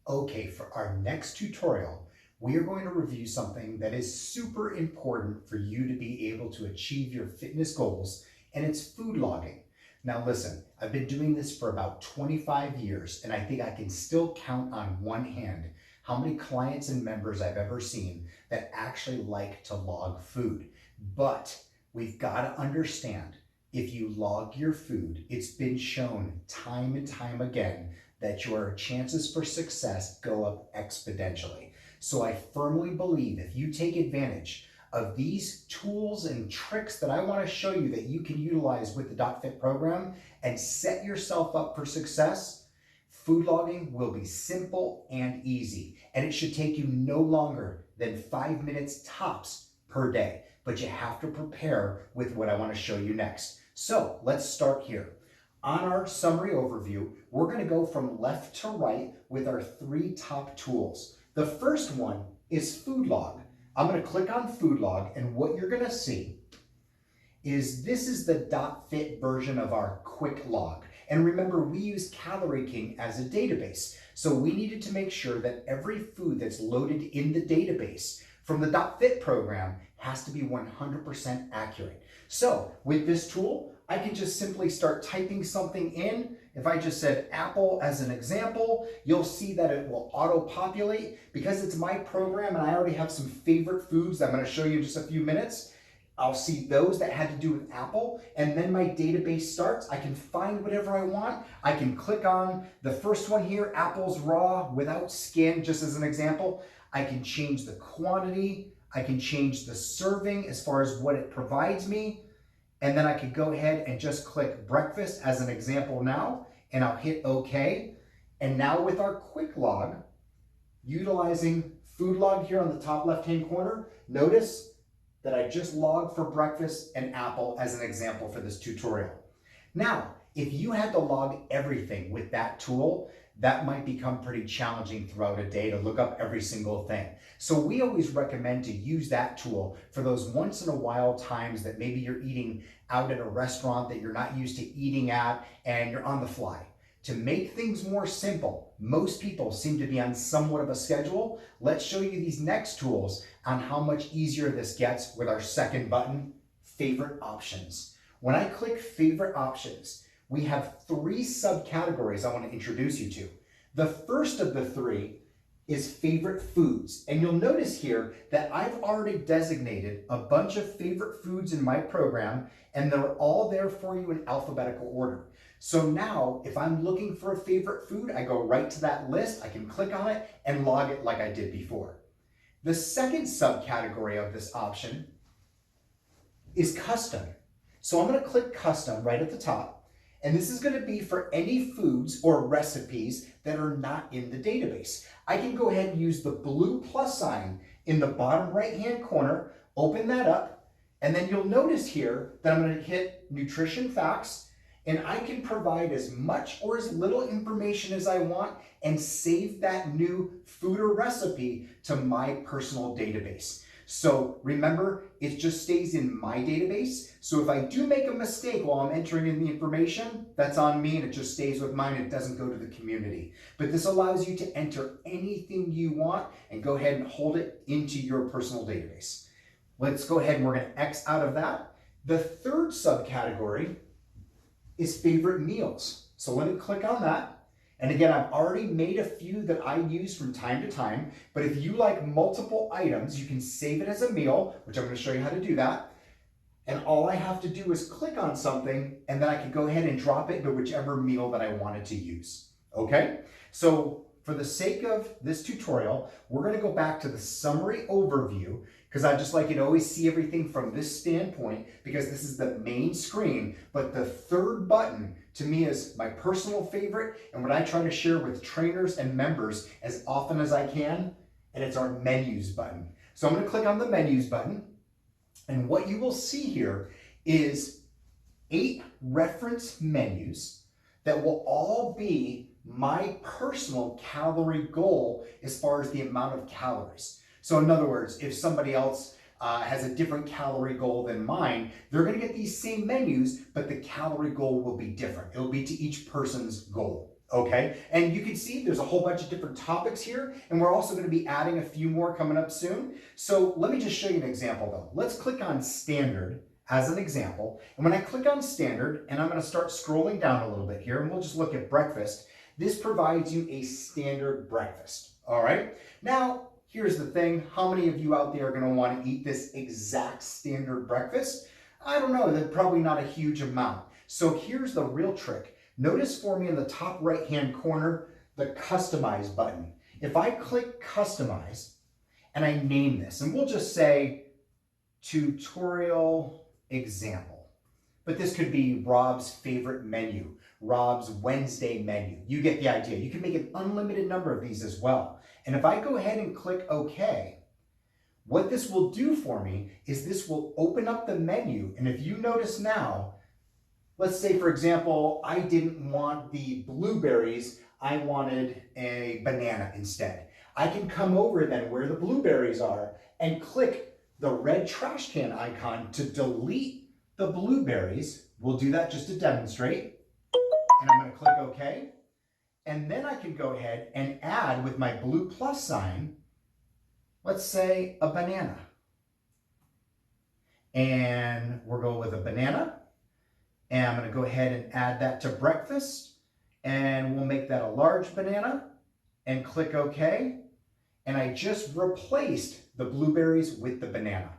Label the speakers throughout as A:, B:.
A: Okay, for our next tutorial, we are going to review something that is super important for you to be able to achieve your fitness goals, and it's food logging. Now listen, I've been doing this for about 25 years, and I think I can still count on one hand how many clients and members I've ever seen that actually like to log food. But we've got to understand, if you log your food, it's been shown time and time again that your chances for success go up exponentially. So I firmly believe if you take advantage of these tools and tricks that I want to show you that you can utilize with the dotFIT program and set yourself up for success, food logging will be simple and easy. And it should take you no longer than 5 minutes tops per day. But you have to prepare with what I want to show you next. So let's start here. On our summary overview, we're going to go from left to right with our 3 top tools. The first one is food log. I'm going to click on food log, and what you're going to see is this is the dotFIT version of our quick log. And remember, we use Calorie King as a database. So we needed to make sure that every food that's loaded in the database from the dotFIT program has to be 100% accurate. So with this tool, I can just simply start typing something in. If I just said apple as an example, you'll see that it will auto-populate. Because it's my program and I already have some favorite foods that I'm going to show you in just a few minutes, I'll see those that had to do with apple, and then my database starts. I can find whatever I want. I can click on the first one here, apples raw without skin, just as an example. I can change the quantity. I can change the serving as far as what it provides me. And then I could go ahead and just click breakfast as an example now, and I'll hit OK. And now with our quick log, utilizing food log here on the top left-hand corner, notice that I just logged for breakfast and apple as an example for this tutorial. Now, if you had to log everything with that tool, that might become pretty challenging throughout a day to look up every single thing. So we always recommend to use that tool for those once in a while times that maybe you're eating out at a restaurant that you're not used to eating at and you're on the fly. To make things more simple, most people seem to be on somewhat of a schedule. Let's show you these next tools on how much easier this gets with our second button, favorite options. When I click favorite options, we have 3 subcategories I want to introduce you to. The first of the 3 is favorite foods. And you'll notice here that I've already designated a bunch of favorite foods in my program, and they're all there for you in alphabetical order. So now, if I'm looking for a favorite food, I go right to that list, I can click on it and log it like I did before. The second subcategory of this option is custom. So I'm going to click custom right at the top, and this is going to be for any foods or recipes that are not in the database. I can go ahead and use the blue plus sign in the bottom right-hand corner, open that up, and then you'll notice here that I'm going to hit nutrition facts, and I can provide as much or as little information as I want and save that new food or recipe to my personal database. So remember, it just stays in my database. So if I do make a mistake while I'm entering in the information, that's on me and it just stays with mine. It doesn't go to the community. But this allows you to enter anything you want and go ahead and hold it into your personal database. Let's go ahead and we're going to X out of that. The third subcategory is favorite meals. So let me click on that. And again, I've already made a few that I use from time to time, but if you like multiple items, you can save it as a meal, which I'm going to show you how to do that. And all I have to do is click on something, and then I can go ahead and drop it into whichever meal that I wanted to use. Okay? So for the sake of this tutorial, we're going to go back to the summary overview, because I just like you to always see everything from this standpoint, because this is the main screen. But the third button to me is my personal favorite and what I try to share with trainers and members as often as I can, and it's our menus button. So I'm going to click on the menus button, and what you will see here is 8 reference menus that will all be my personal calorie goal as far as the amount of calories. So in other words, if somebody else has a different calorie goal than mine, they're going to get these same menus, but the calorie goal will be different. It'll be to each person's goal. Okay, and you can see there's a whole bunch of different topics here, and we're also going to be adding a few more coming up soon. So let me just show you an example though. Let's click on standard as an example. And when I click on standard, and I'm going to start scrolling down a little bit here, and we'll just look at breakfast. This provides you a standard breakfast. All right, now here's the thing. How many of you out there are going to want to eat this exact standard breakfast? I don't know, that's probably not a huge amount. So here's the real trick. Notice for me in the top right-hand corner, the Customize button. If I click Customize and I name this, and we'll just say Tutorial Example, but this could be Rob's favorite menu, Rob's Wednesday menu. You get the idea. You can make an unlimited number of these as well. And if I go ahead and click OK, what this will do for me is this will open up the menu. And if you notice now, let's say, for example, I didn't want the blueberries, I wanted a banana instead. I can come over then where the blueberries are and click the red trash can icon to delete the blueberries. We'll do that just to demonstrate. And I'm going to click OK. And then I can go ahead and add with my blue plus sign, let's say a banana. And we'll go with a banana. And I'm going to go ahead and add that to breakfast. And we'll make that a large banana and click OK. And I just replaced the blueberries with the banana.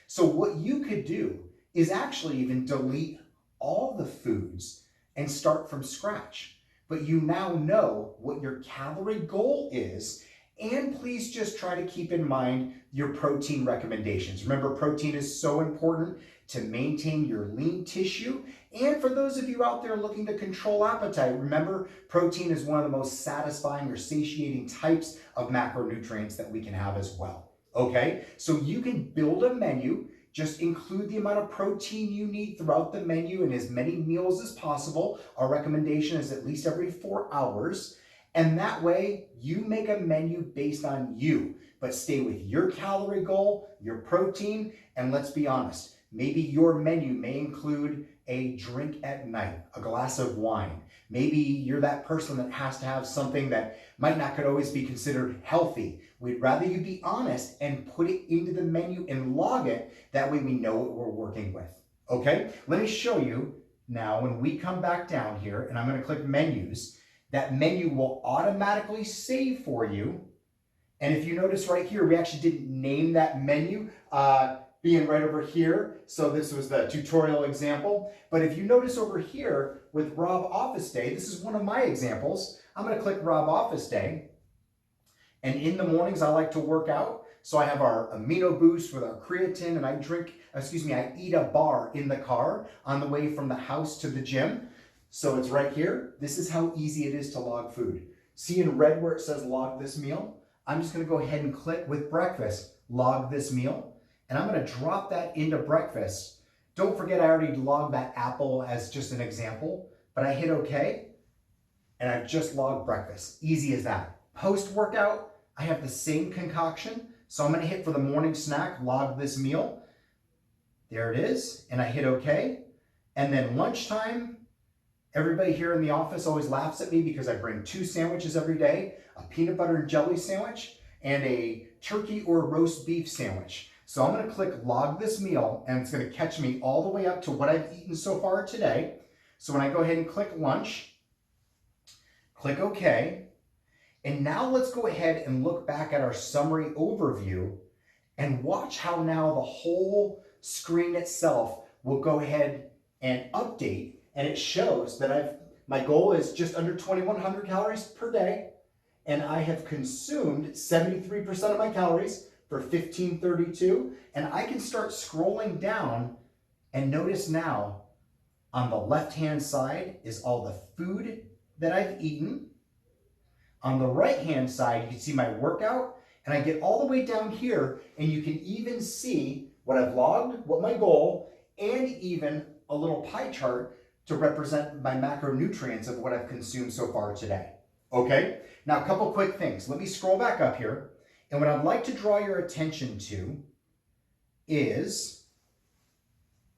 A: So what you could do is actually even delete all the foods and start from scratch. But you now know what your calorie goal is. And please just try to keep in mind your protein recommendations. Remember, protein is so important to maintain your lean tissue. And for those of you out there looking to control appetite, remember, protein is one of the most satisfying or satiating types of macronutrients that we can have as well. Okay, so you can build a menu, just include the amount of protein you need throughout the menu in as many meals as possible. Our recommendation is at least every 4 hours. And that way you make a menu based on you, but stay with your calorie goal, your protein, and let's be honest, maybe your menu may include a drink at night, a glass of wine. Maybe you're that person that has to have something that might not could always be considered healthy. We'd rather you be honest and put it into the menu and log it. That way we know what we're working with. Okay, let me show you now when we come back down here, and I'm going to click menus. That menu will automatically save for you. And if you notice right here, we actually didn't name that menu being right over here. So this was the tutorial example. But if you notice over here with Rob Office Day, this is one of my examples. I'm going to click Rob Office Day. And in the mornings, I like to work out. So I have our amino boost with our creatine, and I eat a bar in the car on the way from the house to the gym. So it's right here. This is how easy it is to log food. See in red where it says log this meal? I'm just going to go ahead and click with breakfast, log this meal. And I'm going to drop that into breakfast. Don't forget I already logged that apple as just an example, but I hit OK. And I've just logged breakfast. Easy as that. Post-workout, I have the same concoction. So I'm going to hit for the morning snack, log this meal. There it is. And I hit OK. And then lunchtime, everybody here in the office always laughs at me because I bring 2 sandwiches every day, a peanut butter and jelly sandwich and a turkey or roast beef sandwich. So I'm going to click log this meal, and it's going to catch me all the way up to what I've eaten so far today. So when I go ahead and click lunch, click OK. And now let's go ahead and look back at our summary overview and watch how now the whole screen itself will go ahead and update. And it shows that my goal is just under 2,100 calories per day. And I have consumed 73% of my calories for 1532. And I can start scrolling down and notice now on the left-hand side is all the food that I've eaten. On the right-hand side, you can see my workout, and I get all the way down here, and you can even see what I've logged, what my goal, and even a little pie chart to represent my macronutrients of what I've consumed so far today. Okay, now a couple quick things. Let me scroll back up here, and what I'd like to draw your attention to is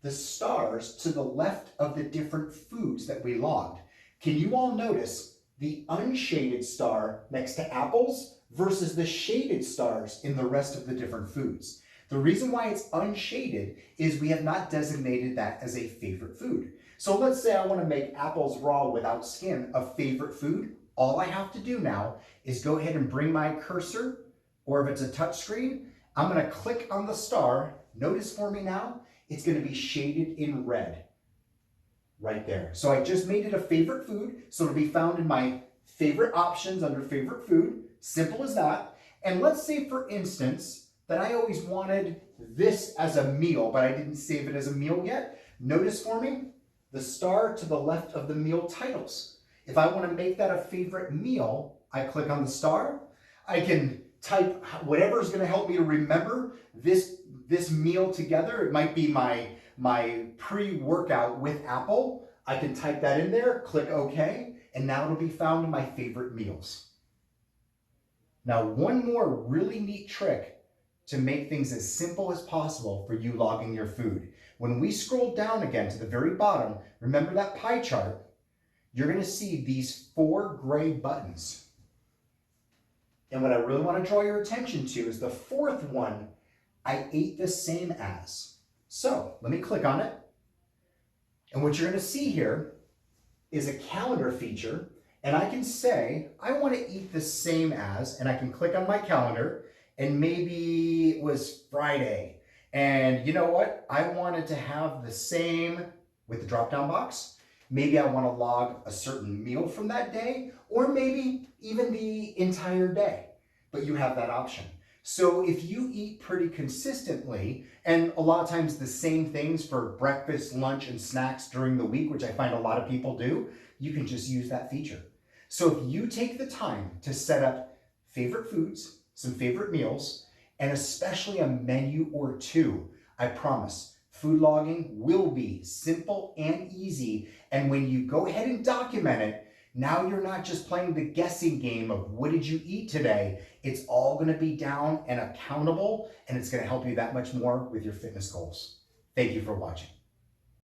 A: the stars to the left of the different foods that we logged. Can you all notice the unshaded star next to apples versus the shaded stars in the rest of the different foods. The reason why it's unshaded is we have not designated that as a favorite food. So let's say I want to make apples raw without skin a favorite food. All I have to do now is go ahead and bring my cursor, or if it's a touch screen, I'm going to click on the star. Notice for me now, it's going to be shaded in red right there. So I just made it a favorite food, so it'll be found in my favorite options under favorite food. Simple as that. And let's say, for instance, that I always wanted this as a meal, but I didn't save it as a meal yet. Notice for me, the star to the left of the meal titles. If I want to make that a favorite meal, I click on the star. I can type whatever is going to help me to remember this meal together. It might be my pre-workout with apple. I can type that in there, click OK, and now it'll be found in my favorite meals. Now, one more really neat trick to make things as simple as possible for you logging your food. When we scroll down again to the very bottom, remember that pie chart, you're going to see these 4 gray buttons. And what I really want to draw your attention to is the 4th one, I ate the same as. So let me click on it. And what you're going to see here is a calendar feature. And I can say, I want to eat the same as, and I can click on my calendar, and maybe it was Friday. And you know what? I wanted to have the same with the drop-down box. Maybe I want to log a certain meal from that day, or maybe even the entire day. But you have that option. So if you eat pretty consistently, and a lot of times the same things for breakfast, lunch, and snacks during the week, which I find a lot of people do, you can just use that feature. So if you take the time to set up favorite foods, some favorite meals, and especially a menu or 2, I promise, food logging will be simple and easy. And when you go ahead and document it, now you're not just playing the guessing game of what did you eat today. It's all going to be down and accountable, and it's going to help you that much more with your fitness goals. Thank you for watching.